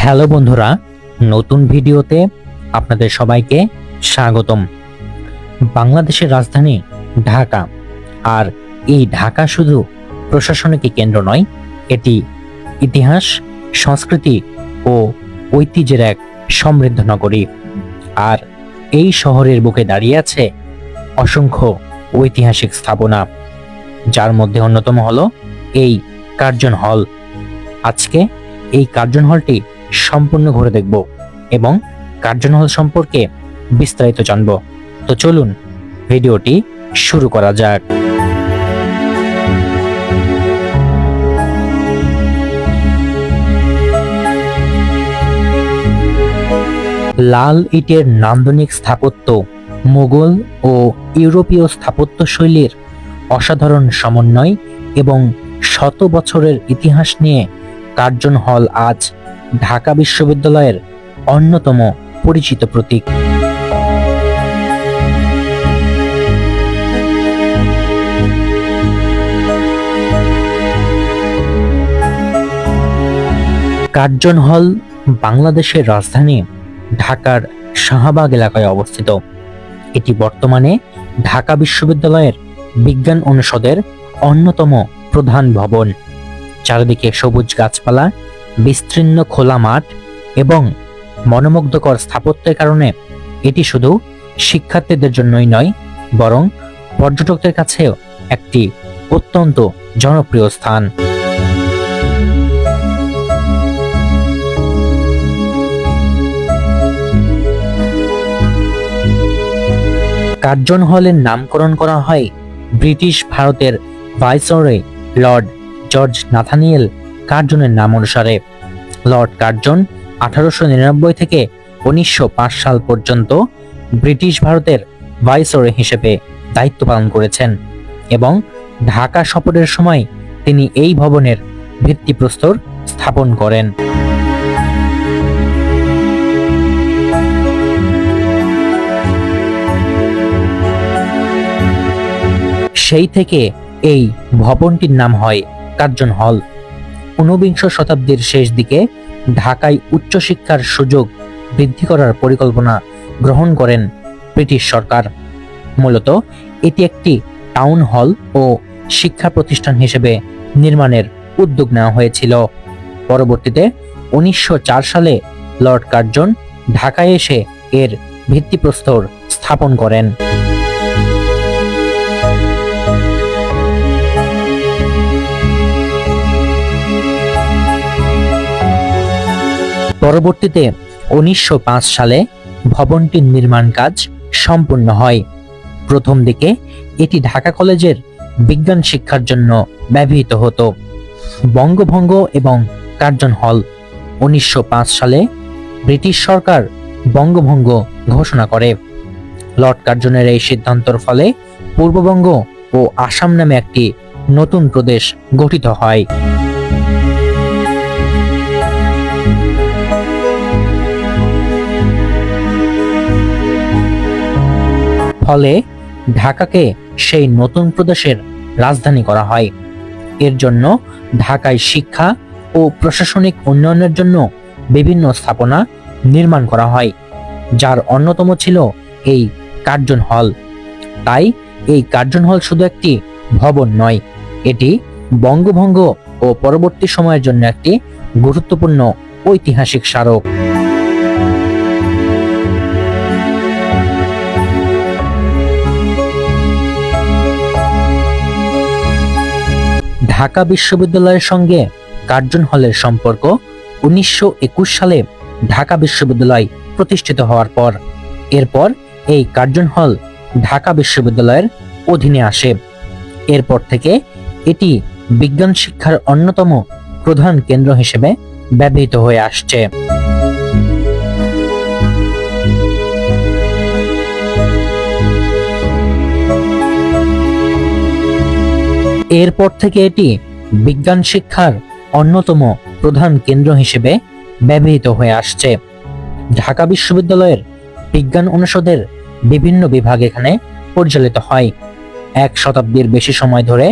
Hello বন্ধুরা, নতুন ভিডিওতে আপনাদের সবাইকে স্বাগতম। বাংলাদেশের রাজধানী ঢাকা, আর এই ঢাকা শুধু প্রশাসনিক কেন্দ্র নয়, এটি ইতিহাস, সংস্কৃতি ও ঐতিহ্যের এক সমৃদ্ধ নগরী। আর এই শহরের বুকে দাঁড়িয়ে আছে অসংখ্য ঐতিহাসিক স্থাপনা, যার মধ্যে অন্যতম হলো এই কার্জন হল। আজকে এই কার্জন হলটি সম্পূর্ণ ঘুরে দেখব এবং কার্জন হল সম্পর্কে বিস্তারিত জানব। তো চলুন ভিডিওটি শুরু করা যাক। লাল ইটের নান্দনিক স্থাপত্য, মুঘল ও ইউরোপীয় স্থাপত্য শৈলীর অসাধারণ সমন্বয় এবং শত বছরের ইতিহাস নিয়ে কার্জন হল আজ ঢাকা বিশ্ববিদ্যালয়ের অন্যতম পরিচিত প্রতীক। কার্জন হল বাংলাদেশের রাজধানী ঢাকার শাহবাগ এলাকায় অবস্থিত। এটি বর্তমানে ঢাকা বিশ্ববিদ্যালয়ের বিজ্ঞান অনুষদের অন্যতম প্রধান ভবন। চারিদিকে সবুজ গাছপালা, বিস্তীর্ণ খোলা মাঠ এবং মনোমুগ্ধকর স্থাপত্যের কারণে এটি শুধু শিক্ষার্থীদের জন্যই নয়, বরং পর্যটকদের কাছেও একটি অত্যন্ত জনপ্রিয় স্থান। কার্জন হলের নামকরণ করা হয় ব্রিটিশ ভারতের ভাইসরয় লর্ড জর্জ নাথানিয়েল কার্জনের নাম অনুসারে। লর্ড কার্জন 1899 থেকে 1905 সাল পর্যন্ত ব্রিটিশ ভারতের ভাইসরয় হিসেবে দায়িত্ব পালন করেছেন এবং ঢাকা সফরের সময় তিনি এই ভবনের ভিত্তিপ্রস্তর স্থাপন করেন। সেই থেকে এই ভবনটির নাম হয় কার্জন হল। 19বিংশ শতাব্দীর শেষ দিকে ঢাকায় উচ্চশিক্ষার সুযোগ বৃদ্ধি করার পরিকল্পনা গ্রহণ করেন ব্রিটিশ সরকার। মূলত এটি একটি টাউন হল ও শিক্ষা প্রতিষ্ঠান হিসেবে নির্মাণের উদ্যোগ নেওয়া হয়েছিল। পরবর্তীতে 1904 সালে লর্ড কার্জন ঢাকায় এসে এর ভিত্তিপ্রস্তর স্থাপন করেন। পরবর্তীতে 1905 সালে ভবনটির নির্মাণ কাজ সম্পূর্ণ হয়। প্রথম দিকে এটি ঢাকা কলেজের বিজ্ঞান শিক্ষার জন্য ব্যবহৃত হতো। বঙ্গভঙ্গ এবং কার্জন হল 1905 সালে ব্রিটিশ সরকার বঙ্গভঙ্গ ঘোষণা করে। লর্ড কার্জনের এই সিদ্ধান্তের ফলে পূর্ববঙ্গ ও আসাম নামে একটি নতুন প্রদেশ গঠিত হয়। ফলে ঢাকাকে সেই নতুন প্রদেশের রাজধানী করা হয়। এর জন্য ঢাকায় শিক্ষা ও প্রশাসনিক উন্নয়নের জন্য বিভিন্ন স্থাপনা নির্মাণ করা হয়, যার অন্যতম ছিল এই কার্জন হল। তাই এই কার্জন হল শুধু একটি ভবন নয়, এটি বঙ্গভঙ্গ ও পরবর্তী সময়ের জন্য একটি গুরুত্বপূর্ণ ঐতিহাসিক স্মারক। ঢাকা বিশ্ববিদ্যালয়ের সঙ্গে কার্জন হলের সম্পর্ক 1921 সালে ঢাকা বিশ্ববিদ্যালয় প্রতিষ্ঠিত হওয়ার পর। এরপর এই কার্জন হল ঢাকা বিশ্ববিদ্যালয়ের অধীনে আসে। এরপর থেকে এটি বিজ্ঞান শিক্ষার অন্যতম প্রধান কেন্দ্র হিসেবে ব্যবহৃত হয়ে আসছে। এরপর থেকে এটি বিজ্ঞান শিক্ষার অন্যতম প্রধান কেন্দ্র হিসেবে ব্যবহৃত হয়ে আসছে। ঢাকা বিশ্ববিদ্যালয়ের বিজ্ঞান অনুষদের বিভিন্ন বিভাগ এখানে পরিচালিত হয়। 1 শতাব্দীর বেশি সময় ধরে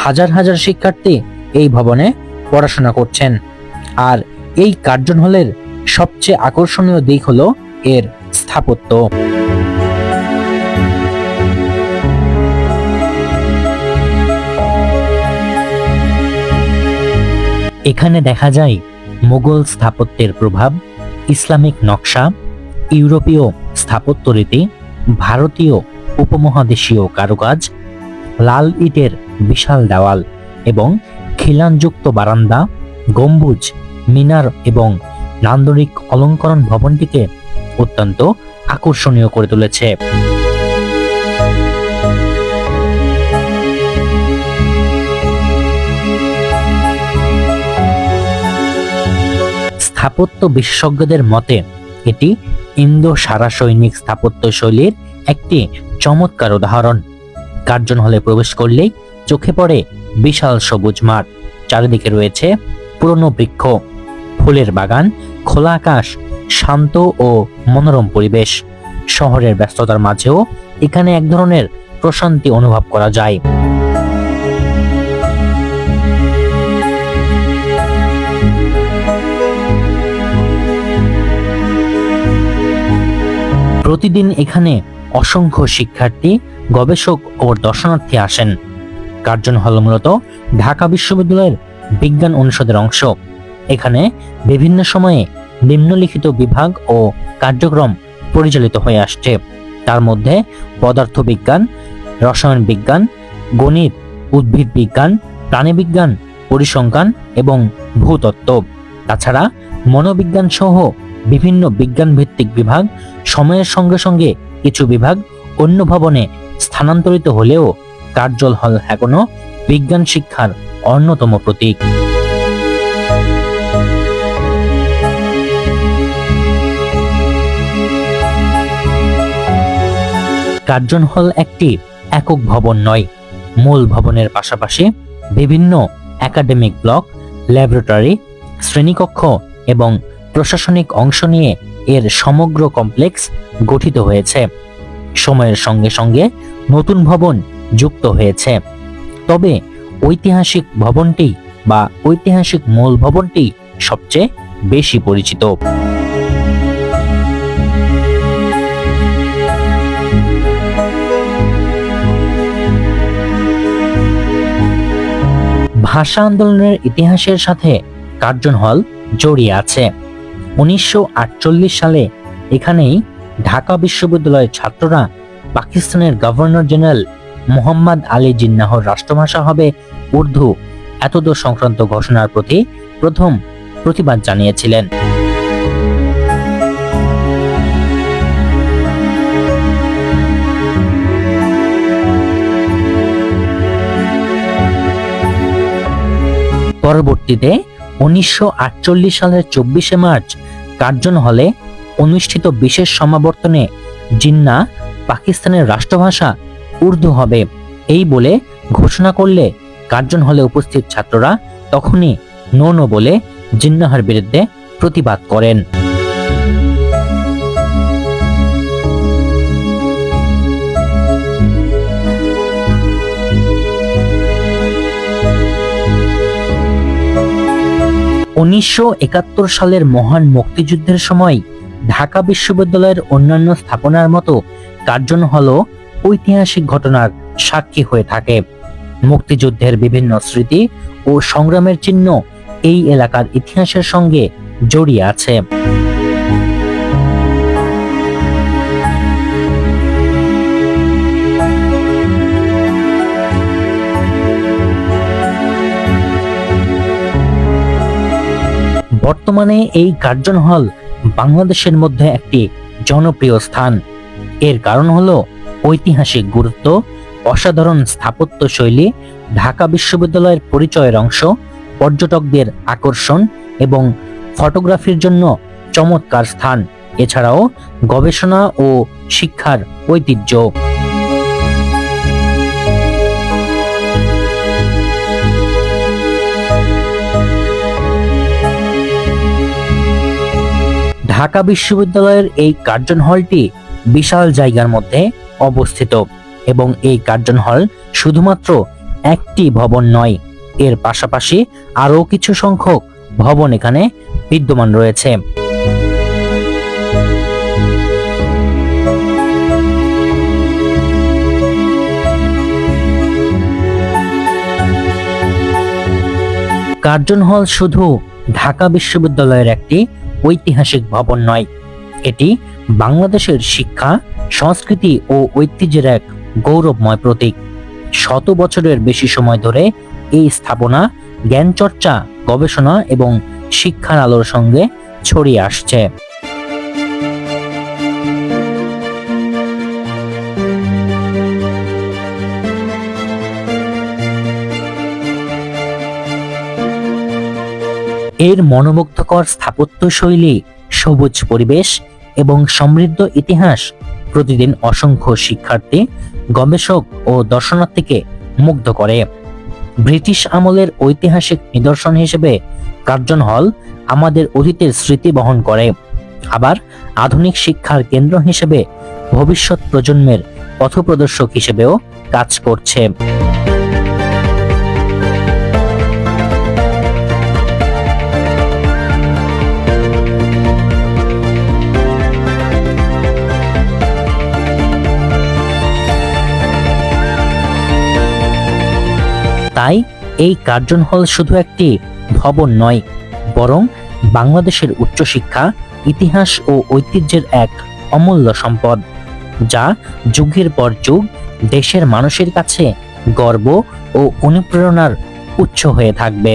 হাজার হাজার শিক্ষার্থী এই ভবনে পড়াশোনা করছেন। আর এই কার্জন হলের সবচেয়ে আকর্ষণীয় দিক হলো এর স্থাপত্য। এখানে দেখা যায় মুঘল স্থাপত্যের প্রভাব, ইসলামিক নকশা, ইউরোপীয় স্থাপত্য রীতি, ভারতীয় উপমহাদেশীয় কারুকাজ, লাল ইটের বিশাল দেওয়াল এবং খিলানযুক্ত বারান্দা, গম্বুজ, মিনার এবং নান্দনিক অলঙ্করণ ভবনটিকে অত্যন্ত আকর্ষণীয় করে তুলেছে। স্থাপত্য বিশেষজ্ঞদের মতে এটি ইন্দো সারা সৈনিক স্থাপত্য শৈলীর একটি চমৎকার উদাহরণ। কার্জন হলে প্রবেশ করলেই চোখে পড়ে বিশাল সবুজ মাঠ, চারিদিকে রয়েছে পুরনো বৃক্ষ, ফুলের বাগান, খোলা আকাশ, শান্ত ও মনোরম পরিবেশ। শহরের ব্যস্ততার মাঝেও এখানে এক ধরনের প্রশান্তি অনুভব করা যায়। প্রতিদিন এখানে অসংখ্য শিক্ষার্থী, গবেষক ও দর্শনার্থী আসেন। কার্জন হল মূলত ঢাকা বিশ্ববিদ্যালয়ের বিজ্ঞান অনুষদের অংশ। এখানে বিভিন্ন সময়ে নিম্নলিখিত বিভাগ ও কার্যক্রম পরিচালিত হয়ে আসছে। তার মধ্যে পদার্থবিজ্ঞান, রসায়ন বিজ্ঞান, গণিত, উদ্ভিদ বিজ্ঞান, প্রাণীবিজ্ঞান, পরিসংখ্যান এবং ভূতত্ত্ব। তাছাড়া মনোবিজ্ঞান সহ বিভিন্ন বিজ্ঞান ভিত্তিক বিভাগ। সময়ের সঙ্গে সঙ্গে কিছু বিভাগ অন্য ভবনে স্থানান্তরিত হলেও কার্জন হল এখনো বিজ্ঞান শিক্ষার অন্যতম প্রতীক। কার্জন হল একটি একক ভবন নয়। মূল ভবনের পাশাপাশি বিভিন্ন একাডেমিক ব্লক, ল্যাবরেটরি, শ্রেণীকক্ষ এবং প্রশাসনিক অংশ নিয়ে এর সমগ্র কমপ্লেক্স গঠিত হয়েছে। সময়ের সঙ্গে সঙ্গে নতুন ভবন যুক্ত হয়েছে, তবে ঐতিহাসিক ভবনটি বা ঐতিহাসিক মূল ভবনটি সবচেয়ে বেশি পরিচিত। ভাষা আন্দোলনের ইতিহাসের সাথে কার্জন হল জড়িয়ে আছে। 1948 সালে এখানেই ঢাকা বিশ্ববিদ্যালয়ের ছাত্ররা পাকিস্তানের গভর্নর জেনারেল মোহাম্মদ আলী জিন্নাহর রাষ্ট্রভাষা হবে উর্দু এতদ সংক্রান্ত ঘোষণার প্রতি প্রথম প্রতিবাদ জানিয়েছিলেন। পরবর্তীতে 1948 সালের 24শে মার্চ কার্জন হলে অনুষ্ঠিত বিশেষ সমাবর্তনে জিন্নাহ পাকিস্তানের রাষ্ট্রভাষা উর্দু হবে এই বলে ঘোষণা করলে কার্জন হলে উপস্থিত ছাত্ররা তখনই নো বলে জিন্নাহর বিরুদ্ধে প্রতিবাদ করেন। উনিশশো 71 সালের মহান মুক্তিযুদ্ধের সময় ঢাকা বিশ্ববিদ্যালয়ের অন্যান্য স্থাপনার মতো কার্জন হলও ঐতিহাসিক ঘটনার সাক্ষী হয়ে থাকে। মুক্তিযুদ্ধের বিভিন্ন স্মৃতি ও সংগ্রামের চিহ্ন এই এলাকার ইতিহাসের সঙ্গে জড়িয়ে আছে। বর্তমানে এই কার্জন হল বাংলাদেশের মধ্যে একটি জনপ্রিয় স্থান। এর কারণ হলো ঐতিহাসিক গুরুত্ব, অসাধারণ স্থাপত্য শৈলী, ঢাকা বিশ্ববিদ্যালয়ের পরিচয়ের অংশ, পর্যটকদের আকর্ষণ এবং ফটোগ্রাফির জন্য চমৎকার স্থান, এছাড়াও গবেষণা ও শিক্ষার ঐতিহ্য। ঢাকা বিশ্ববিদ্যালয়ের এই কার্জন হলটি বিশাল জায়গার মধ্যে অবস্থিত এবং এই কার্জন হল শুধুমাত্র একটি ভবন নয়, এর পাশাপাশি আরও কিছু সংখ্যক ভবন এখানে বিদ্যমান রয়েছে। কার্জন হল শুধু ঢাকা বিশ্ববিদ্যালয়ের একটি ঐতিহাসিক ভবন নয়, এটি বাংলাদেশের শিক্ষা, সংস্কৃতি ও ঐতিহ্যের এক গৌরবময় প্রতীক। শত বছরের বেশি সময় ধরে এই স্থাপনা জ্ঞান চর্চা, গবেষণা এবং শিক্ষার আলোর সঙ্গে ছড়িয়ে আসছে। এর মনোমুগ্ধকর স্থাপত্যশৈলী, সবুজ পরিবেশ এবং সমৃদ্ধ ইতিহাস প্রতিদিন অসংখ্য শিক্ষার্থী, গবেষক ও দর্শনার্থীকে মুগ্ধ করে। ব্রিটিশ আমলের ঐতিহাসিক নিদর্শন হিসেবে কার্জন হল আমাদের অতীতের স্মৃতি বহন করে, আবার আধুনিক শিক্ষার কেন্দ্র হিসেবে ভবিষ্যৎ প্রজন্মের পথপ্রদর্শক হিসেবেও কাজ করছে। তাই এই কার্জন হল শুধু একটি ভবন নয়, বরং বাংলাদেশের উচ্চশিক্ষা, ইতিহাস ও ঐতিহ্যের এক অমূল্য সম্পদ, যা যুগের পর যুগ দেশের মানুষের কাছে গর্ব ও অনুপ্রেরণার উৎস হয়ে থাকবে।